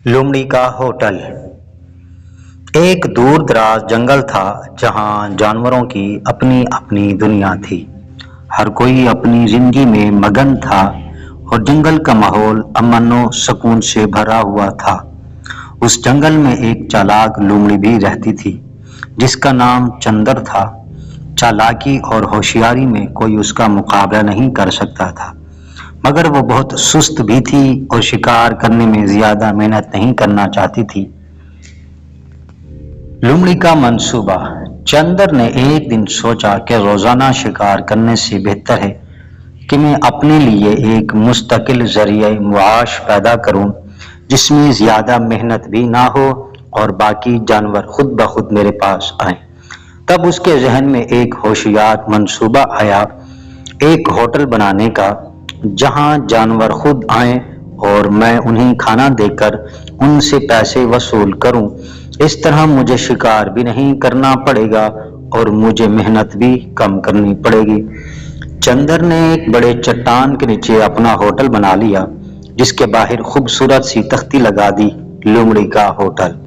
लुमड़ी का होटल। एक दूर दराज जंगल था जहां जानवरों की अपनी अपनी दुनिया थी। हर कोई अपनी जिंदगी में मगन था और जंगल का माहौल अमन और सुकून से भरा हुआ था। उस जंगल में एक चालाक लुमड़ी भी रहती थी जिसका नाम चंदर था। चालाकी और होशियारी में कोई उसका मुकाबला नहीं कर सकता था, मगर वो बहुत सुस्त भी थी और शिकार करने में ज्यादा मेहनत नहीं करना चाहती थी। लुमड़ी का मंसूबा। चंदर ने एक दिन सोचा कि रोजाना शिकार करने से बेहतर है कि मैं अपने लिए एक मुस्तकिल जरिए मुआश पैदा करूं जिसमें ज्यादा मेहनत भी ना हो और बाकी जानवर खुद ब खुद मेरे पास आए। तब उसके जहन में एक होशियार मंसूबा आया, एक होटल बनाने का जहां जानवर खुद आए और मैं उन्हें खाना देकर उनसे पैसे वसूल करूं। इस तरह मुझे शिकार भी नहीं करना पड़ेगा और मुझे मेहनत भी कम करनी पड़ेगी। चंदर ने एक बड़े चट्टान के नीचे अपना होटल बना लिया जिसके बाहर खूबसूरत सी तख्ती लगा दी, लुमड़ी का होटल।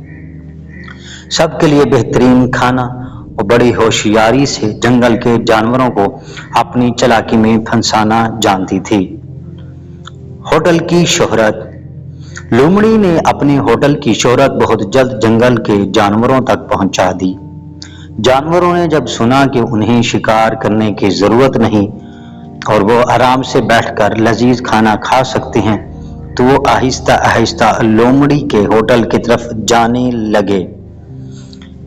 सबके लिए बेहतरीन खाना और बड़ी होशियारी से जंगल के जानवरों को अपनी चालाकी में फंसाना जानती थी। होटल की शोहरत। लुमड़ी ने अपने होटल की शोहरत बहुत जल्द जंगल के जानवरों तक पहुंचा दी। जानवरों ने जब सुना कि उन्हें शिकार करने की जरूरत नहीं और वो आराम से बैठकर लजीज खाना खा सकते हैं, तो वो आहिस्ता आहिस्ता लुमड़ी के होटल की तरफ जाने लगे।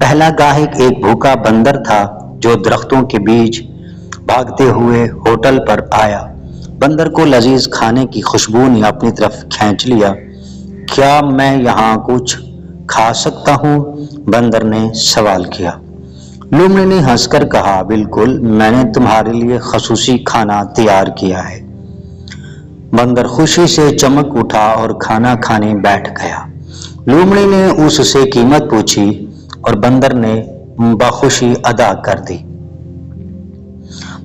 पहला गाहक एक भूखा बंदर था जो दरख्तों के बीच भागते हुए होटल पर आया। बंदर को लजीज खाने की खुशबू ने अपनी तरफ खींच लिया। क्या मैं यहाँ कुछ खा सकता हूँ? बंदर ने सवाल किया। लुमड़ी ने हंसकर कहा, बिल्कुल, मैंने तुम्हारे लिए खसूसी खाना तैयार किया है। बंदर खुशी से चमक उठा और खाना खाने बैठ गया। लुमड़ी ने उससे कीमत पूछी और बंदर ने बखुशी अदा कर दी।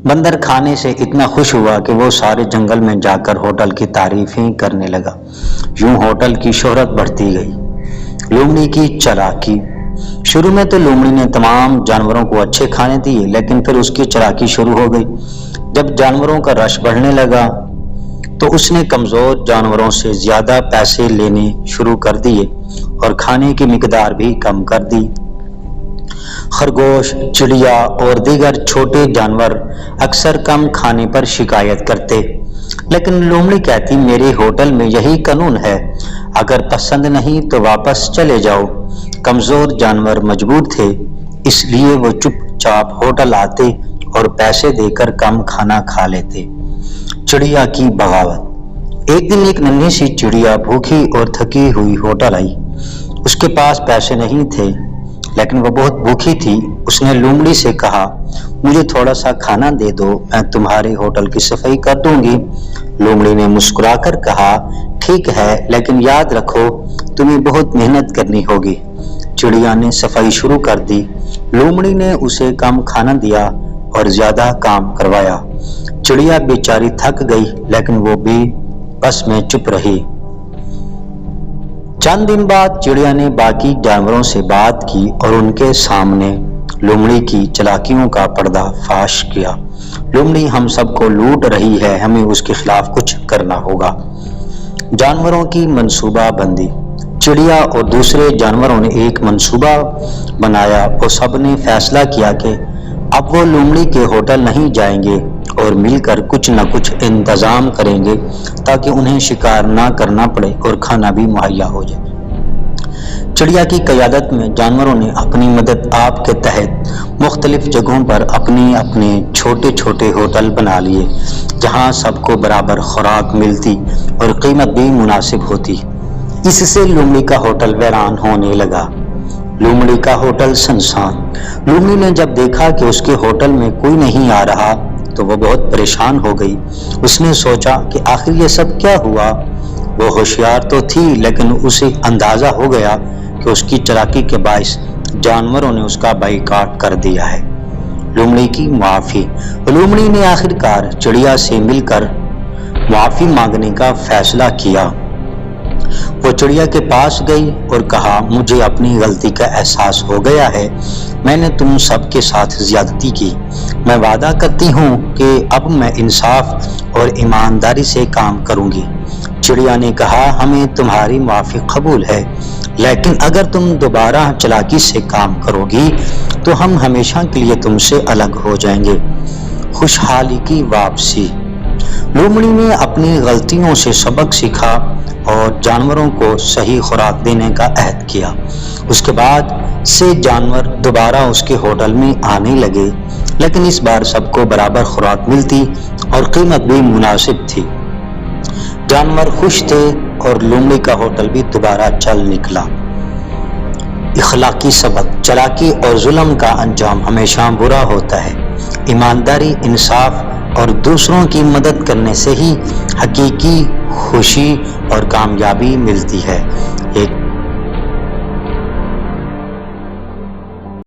बंदर खाने से इतना खुश हुआ कि वो सारे जंगल में जाकर होटल की तारीफें करने लगा। यूं होटल की शोहरत बढ़ती गई। लुमड़ी की चालाकी। शुरू में तो लुमड़ी ने तमाम जानवरों को अच्छे खाने दिए, लेकिन फिर उसकी चालाकी शुरू हो गई। जब जानवरों का रश बढ़ने लगा तो उसने कमजोर जानवरों से ज्यादा पैसे लेने शुरू कर दिए और खाने की मिकदार भी कम कर दी। खरगोश, चिड़िया और दीगर छोटे जानवर अक्सर कम खाने पर शिकायत करते, लेकिन लुमड़ी कहती, मेरे होटल में यही कानून है, अगर पसंद नहीं तो वापस चले जाओ। कमजोर जानवर मजबूर थे, इसलिए वो चुपचाप होटल आते और पैसे देकर कम खाना खा लेते। चिड़िया की बगावत। एक दिन एक नन्ही सी चिड़िया भूखी और थकी हुई होटल आई। उसके पास पैसे नहीं थे, लेकिन वो बहुत भूखी थी। उसने लुमड़ी से कहा, मुझे थोड़ा सा खाना दे दो, मैं तुम्हारे होटल की सफाई कर दूंगी। लुमड़ी ने मुस्कुराकर कहा, ठीक है, लेकिन याद रखो तुम्हें बहुत मेहनत करनी होगी। चिड़िया ने सफाई शुरू कर दी। लुमड़ी ने उसे कम खाना दिया और ज्यादा काम करवाया। चिड़िया बेचारी थक गई, लेकिन वो भी बस में चुप रही। चंद दिन बाद चिड़िया ने बाकी जानवरों से बात की और उनके सामने लुमड़ी की चालाकियों का पर्दाफाश किया। लुमड़ी हम सबको लूट रही है, हमें उसके खिलाफ कुछ करना होगा। जानवरों की मंसूबा बंदी। चिड़िया और दूसरे जानवरों ने एक मंसूबा बनाया और सबने फैसला किया कि अब वो लुमड़ी के होटल नहीं जाएंगे और मिलकर कुछ न कुछ इंतजाम करेंगे ताकि उन्हें शिकार ना करना पड़े और खाना भी मुहैया हो जाए। चिड़िया की क़यादत में जानवरों ने अपनी मदद आप के तहत मुख्तलिफ जगहों पर अपने अपने छोटे छोटे होटल बना लिए जहां सबको बराबर खुराक मिलती और कीमत भी मुनासिब होती। इससे लुमड़ी का होटल वीरान होने लगा। लुमड़ी का होटल सुनसान। लुमड़ी ने जब देखा कि उसके होटल में कोई नहीं आ रहा तो वो बहुत परेशान हो गई। उसने सोचा कि आखिर ये सब क्या हुआ। वो होशियार तो थी, लेकिन उसे अंदाजा हो गया कि उसकी चालाकी के बाइस जानवरों ने उसका बाइकाट कर दिया है। लुमड़ी की माफी। लुमड़ी ने आखिरकार चिड़िया से मिलकर माफी मांगने का फैसला किया। وہ چڑیا کے پاس گئی اور کہا مجھے اپنی غلطی کا احساس ہو گیا ہے، میں نے تم سب کے ساتھ زیادتی کی، میں وعدہ کرتی ہوں کہ اب میں انصاف اور ایمانداری سے کام کروں گی۔ چڑیا نے کہا ہمیں تمہاری معافی قبول ہے، لیکن اگر تم دوبارہ چالاکی سے کام کرو گی تو ہم ہمیشہ کے لیے تم سے الگ ہو جائیں گے۔ خوشحالی کی واپسی۔ لومڑی نے اپنی غلطیوں سے سبق سیکھا اور جانوروں کو صحیح خوراک دینے کا عہد کیا۔ اس کے بعد سے جانور دوبارہ اس کے ہوٹل میں آنے لگے، لیکن اس بار سب کو برابر خوراک ملتی اور قیمت بھی مناسب تھی۔ جانور خوش تھے اور لومڑی کا ہوٹل بھی دوبارہ چل نکلا۔ اخلاقی سبق۔ چالاکی اور ظلم کا انجام ہمیشہ برا ہوتا ہے۔ ایمانداری، انصاف اور دوسروں کی مدد کرنے سے ہی حقیقی خوشی اور کامیابی ملتی ہے۔ ایک